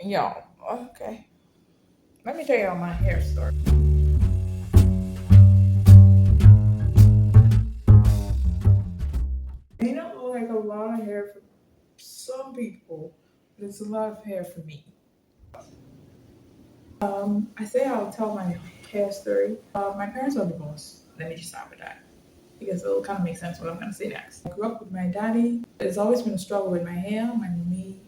Yo, okay. Let me tell you my hair story. May not look like a lot of hair for some people, but it's a lot of hair for me. I say I'll tell my hair story. My parents are divorced. Let me just start with that because it'll kind of make sense what I'm gonna say next. I grew up with my daddy. There's always been a struggle with my hair. My mommy,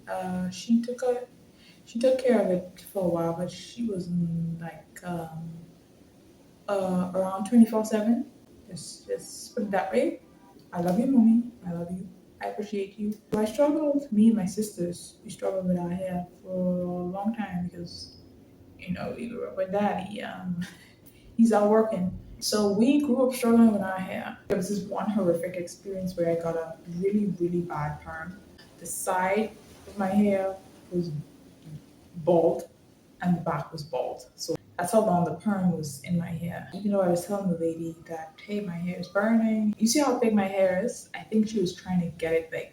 she took care of it for a while, but she was around 24/7. Just put it that way. I love you, mommy. I love you. I appreciate you. So I struggled. Me and my sisters, we struggled with our hair for a long time because we grew up with daddy. He's out working. So we grew up struggling with our hair. There was this one horrific experience where I got a really, really bad perm. The side of my hair was bald and the back was bald. So that's how long the perm was in my hair. Even though I was telling the lady that, hey, my hair is burning. You see how big my hair is? I think she was trying to get it like,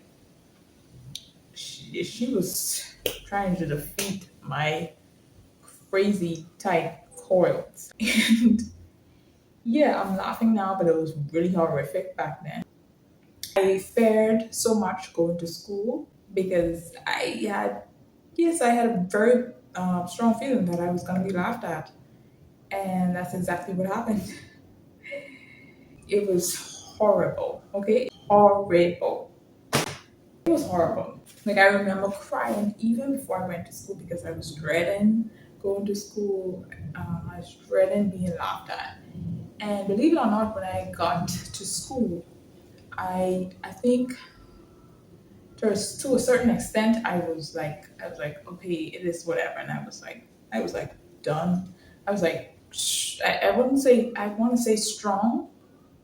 she was trying to defeat my crazy tight coils. And yeah, I'm laughing now, but it was really horrific back then. I fared so much going to school because I had a very strong feeling that I was going to be laughed at. And that's exactly what happened. It was horrible, okay? Horrible. It was horrible. Like, I remember crying even before I went to school because I was dreading going to school. I was dreading being laughed at. And believe it or not, when I got to school, I think to a certain extent, I was like, okay, it is whatever. And I was like done. I was like, I wouldn't say, I want to say strong.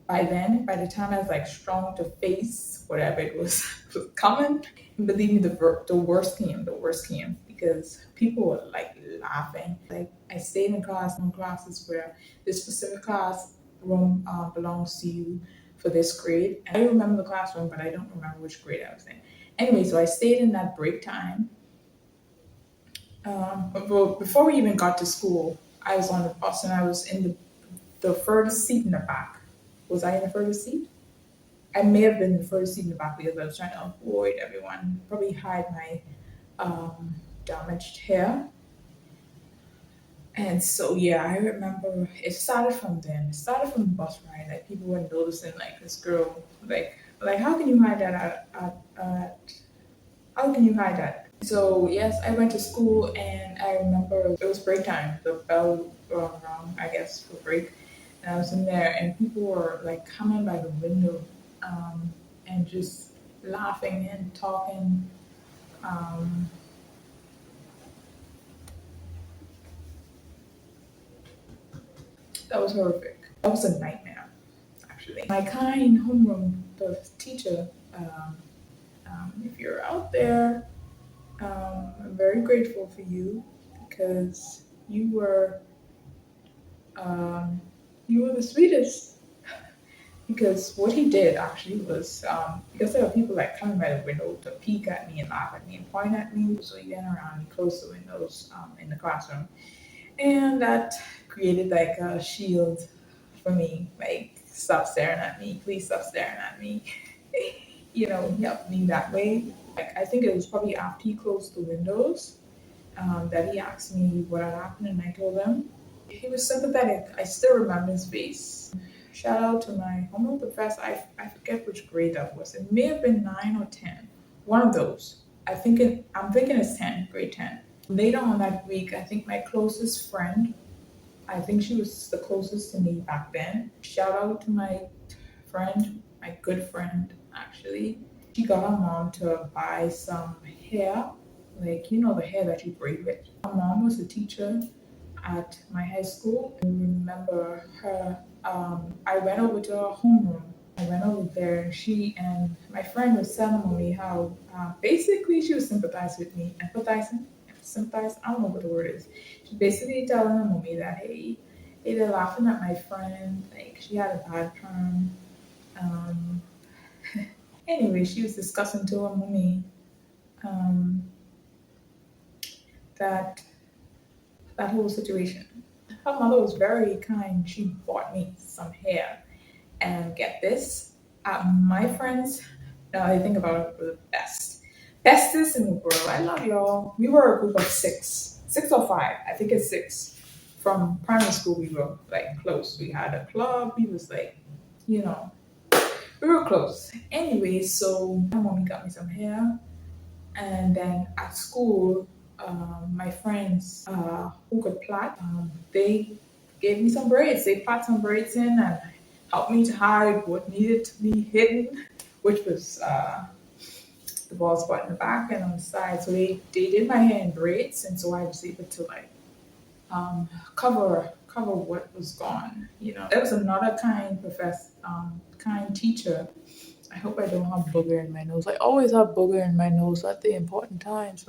By then, by the time I was like strong to face whatever it was, was coming, and believe me, the worst came. The worst came because people were like laughing. Like, I stayed in classes where this specific class room belongs to you for this grade. And I remember the classroom, but I don't remember which grade I was in. Anyway, so I stayed in that break time. But before we even got to school, I was on the bus and I was in the furthest seat in the back. Was I in the furthest seat? I may have been the first seat in the back because I was trying to avoid everyone, probably hide my damaged hair. And so, yeah, I remember it started from then. It started from the bus ride. Like, people were noticing, like, this girl, like how can you hide that how can you hide that? So, yes, I went to school and I remember it was break time. The bell rang, I guess, for break. And I was in there and people were, like, coming by the window and just laughing and talking. Um, that was horrific. That was a nightmare, actually. My kind homeroom, the teacher, if you're out there, I'm very grateful for you because um, you were the sweetest. Because what he did actually was because there were people like coming by the window to peek at me and laugh at me and point at me. So he went around and closed the windows in the classroom, and that created like a shield for me. Like, stop staring at me, please stop staring at me. He helped me that way. Like, I think it was probably after he closed the windows that he asked me what had happened, and I told him. He was sympathetic. I still remember his face. Shout out to my homeroom professor. I forget which grade that was. It may have been 9 or 10. One of those. I'm thinking it's 10, grade 10. Later on that week, I think my closest friend, I think she was the closest to me back then. Shout out to my friend, my good friend actually. She got her mom to buy some hair, like the hair that you braid with. Her mom was a teacher at my high school. I remember her. I went over to her homeroom. I went over there, and she and my friend was telling me how basically she was sympathizing with me, empathizing, sympathize. I don't know what the word is. She's basically telling her mommy that, hey, they're laughing at my friend. Like, she had a bad term. Um, anyway, she was discussing to her mommy um, that whole situation. Her mother was very kind. She bought me some hair. And get this, my friends, now I think about it, were the best. Bestest in the world. I love y'all. We were a group of six. Six or five. I think it's six. From primary school, we were like close. We had a club. We was like, you know, we were close. Anyway, so my mommy got me some hair. And then at school, my friends who could plait, they gave me some braids. They put some braids in and helped me to hide what needed to be hidden, which was the bald spot in the back and on the side. So they did my hair in braids, and so I was able to like cover what was gone. You know, there was another kind professor, kind teacher. I hope I don't have booger in my nose. I always have booger in my nose at the important times.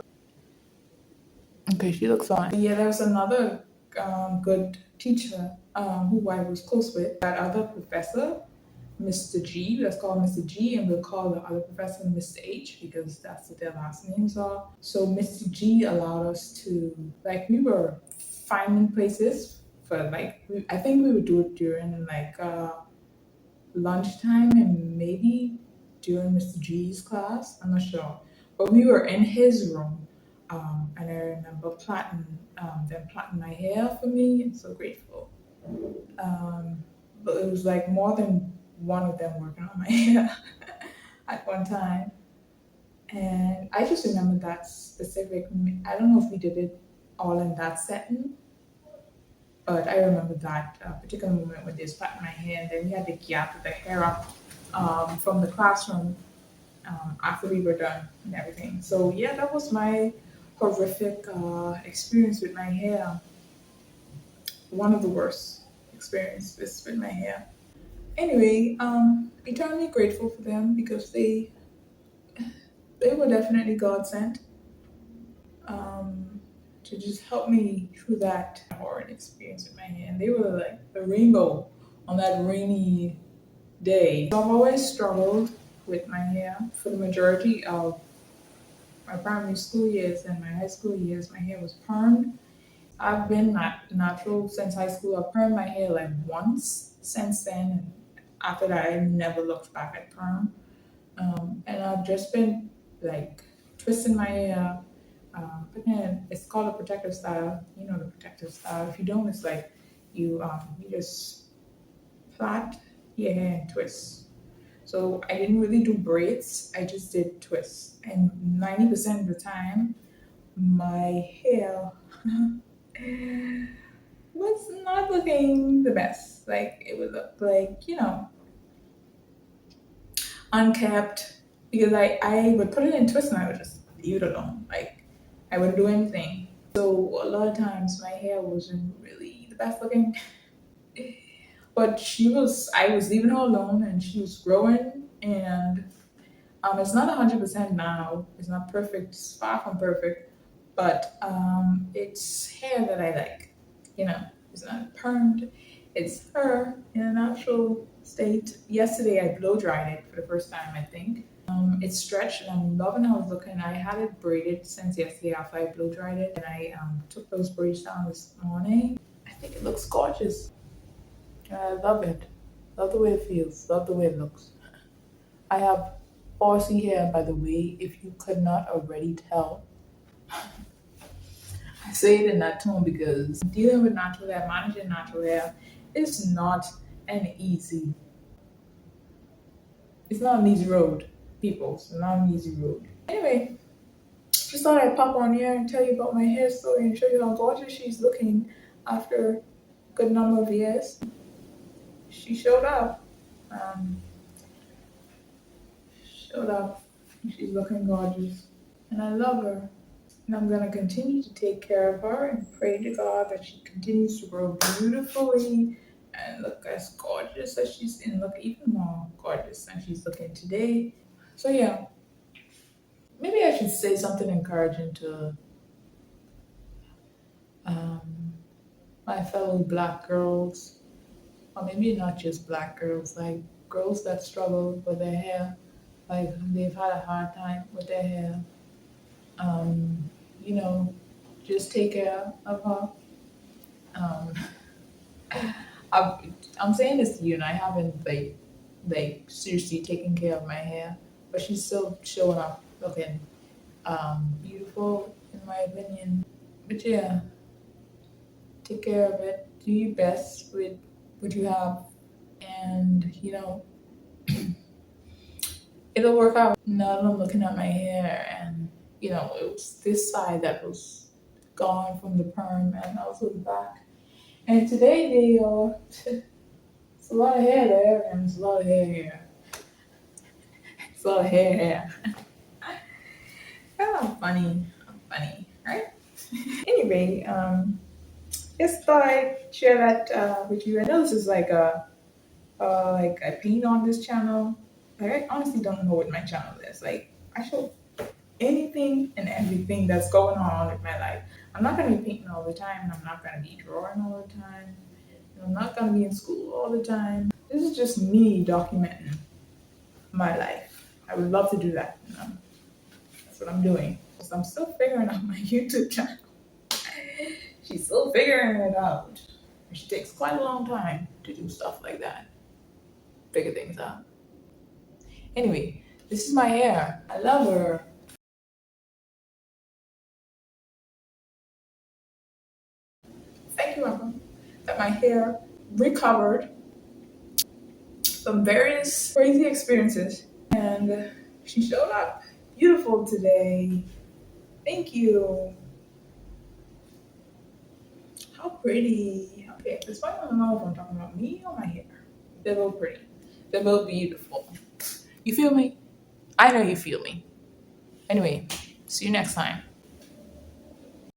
Okay, she looks fine. Yeah, there was another good teacher who I was close with. That other professor, Mr. G, let's call him Mr. G, and we'll call the other professor Mr. H because that's what their last names are. So Mr. G allowed us to, like, we were finding places for, like, I think we would do it during, like, lunchtime and maybe during Mr. G's class. I'm not sure. But we were in his room, and I remember them plaiting my hair for me. I'm so grateful. But it was like more than one of them working on my hair at one time. And I just remember that specific, I don't know if we did it all in that setting, but I remember that particular moment when they was patting my hair, and then we had to gather the hair up from the classroom after we were done and everything. So yeah, that was my horrific experience with my hair. One of the worst experiences with my hair. Anyway, eternally grateful for them because they were definitely God sent to just help me through that horrid experience with my hair. And they were like the rainbow on that rainy day. So I've always struggled with my hair for the majority of my primary school years and my high school years. My hair was permed. I've been natural since high school. I've permed my hair like once since then. And after that, I never looked back at perm. And I've just been like twisting my hair. Putting in, it's called a protective style. You know the protective style. If you don't, it's like you just plait your hair and twist. So I didn't really do braids. I just did twists, and 90% of the time, my hair was not looking the best. Like it would look like unkept because I would put it in twist and I would just leave it alone. Like I wouldn't do anything. So a lot of times my hair wasn't really the best looking. But I was leaving her alone and she was growing and it's not 100% now. It's not perfect. It's far from perfect, but it's hair that I like. You know, it's not permed. It's her in a natural state. Yesterday I blow dried it for the first time. I think it's stretched and I'm loving how it's looking. I had it braided since yesterday after I blow dried it, and I took those braids down this morning. I think it looks gorgeous. I love it. Love the way it feels. Love the way it looks. I have horsey hair, by the way, if you could not already tell. I say it in that tone because dealing with natural hair, managing natural hair, is not an easy. It's not an easy road, people. It's not an easy road. Anyway, just thought I'd pop on here and tell you about my hair story and show you how gorgeous she's looking after a good number of years. She showed up. Um, showed up. She's looking gorgeous, and I love her. And I'm gonna continue to take care of her and pray to God that she continues to grow beautifully and look as gorgeous as she's and look even more gorgeous than she's looking today. So yeah, maybe I should say something encouraging to um, my fellow black girls, or maybe not just black girls, like girls that struggle with their hair, like they've had a hard time with their hair. Um, you know, just take care of her. Um, I'm saying this to you, and I haven't like seriously taken care of my hair, but she's still showing up looking beautiful in my opinion. But yeah, take care of it. Do your best with what you have, and it'll work out. Now that I'm looking at my hair, and it was this side that was gone from the perm, and also the back. And today they it's a lot of hair there, and it's a lot of hair here. It's a lot of hair here. Oh, funny, funny, right? Anyway, just thought I'd share that with you. I know this is like a pain on this channel. Like I honestly don't know what my channel is. Like I show anything and everything that's going on with my life. I'm not gonna be painting all the time, and I'm not gonna be drawing all the time, and I'm not gonna be in school all the time. This is just me documenting my life. I would love to do that. That's what I'm doing. So I'm still figuring out my YouTube channel. She's still figuring it out. She takes quite a long time to do stuff like that. Figure things out. Anyway, this is my hair. I love her. Thank you, Uncle, that my hair recovered from various crazy experiences. And she showed up beautiful today. Thank you. How pretty. Okay, this one I don't know if I'm talking about me or my hair. They're both pretty. They're both beautiful. You feel me? I know you feel me. Anyway, see you next time.